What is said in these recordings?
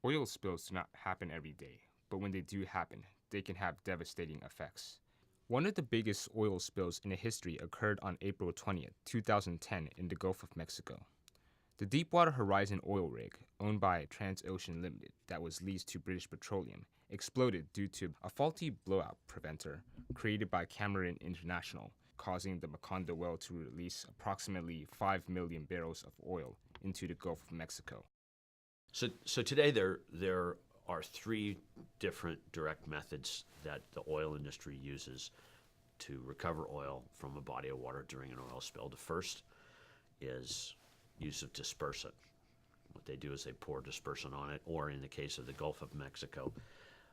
Oil spills do not happen every day, but when they do happen, they can have devastating effects. One of the biggest oil spills in history occurred on April 20th, 2010 in the Gulf of Mexico. The Deepwater Horizon oil rig, owned by Transocean Limited, that was leased to British Petroleum, exploded due to a faulty blowout preventer created by Cameron International, causing the Macondo well to release approximately 5 million barrels of oil into the Gulf of Mexico. So today there are three different direct methods that the oil industry uses to recover oil from a body of water during an oil spill. The first is use of dispersant. What they do is they pour dispersant on it, or in the case of the Gulf of Mexico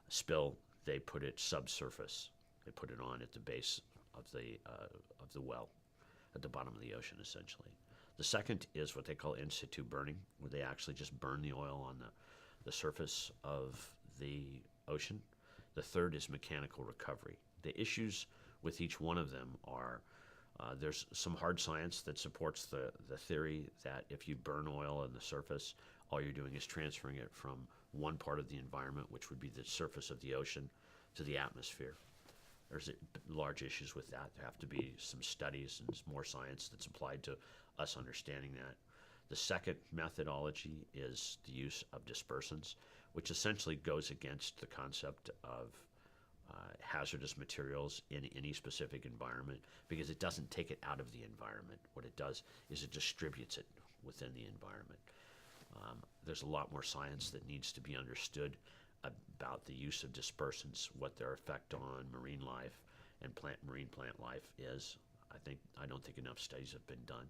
spill, they put it subsurface. They put it on at the base of the well, at the bottom of the ocean, essentially. The second is what they call in situ burning, where they actually just burn the oil on the surface of the ocean. The third is mechanical recovery. The issues with each one of them are there's some hard science that supports the theory that if you burn oil on the surface, all you're doing is transferring it from one part of the environment, which would be the surface of the ocean, to the atmosphere. There's large issues with that. There have to be some studies and more science that's applied to us understanding that. The second methodology is the use of dispersants, which essentially goes against the concept of hazardous materials in any specific environment, because it doesn't take it out of the environment. What it does is it distributes it within the environment. There's a lot more science that needs to be understood about the use of dispersants, what their effect on marine life and marine plant life is. I don't think enough studies have been done.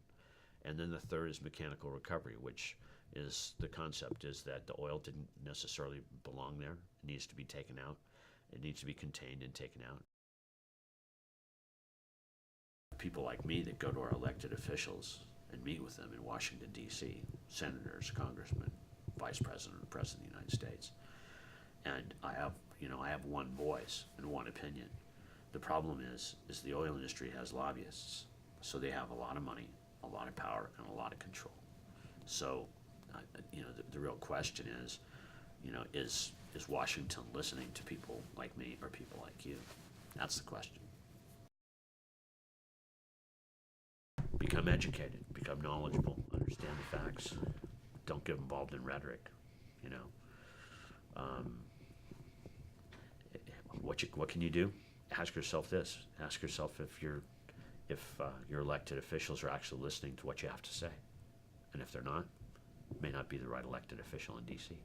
And then the third is mechanical recovery, which is the concept is that the oil didn't necessarily belong there. It needs to be taken out. It needs to be contained and taken out. People like me that go to our elected officials and meet with them in Washington, D.C., senators, congressmen, vice president, president of the United States. And I have one voice and one opinion. The problem is the oil industry has lobbyists, so they have a lot of money, a lot of power, and a lot of control. So, the real question is, is Washington listening to people like me or people like you? That's the question. Become educated, become knowledgeable, understand the facts. Don't get involved in rhetoric. What can you do? Ask yourself this. Ask yourself if your elected officials are actually listening to what you have to say. And if they're not, it may not be the right elected official in D.C.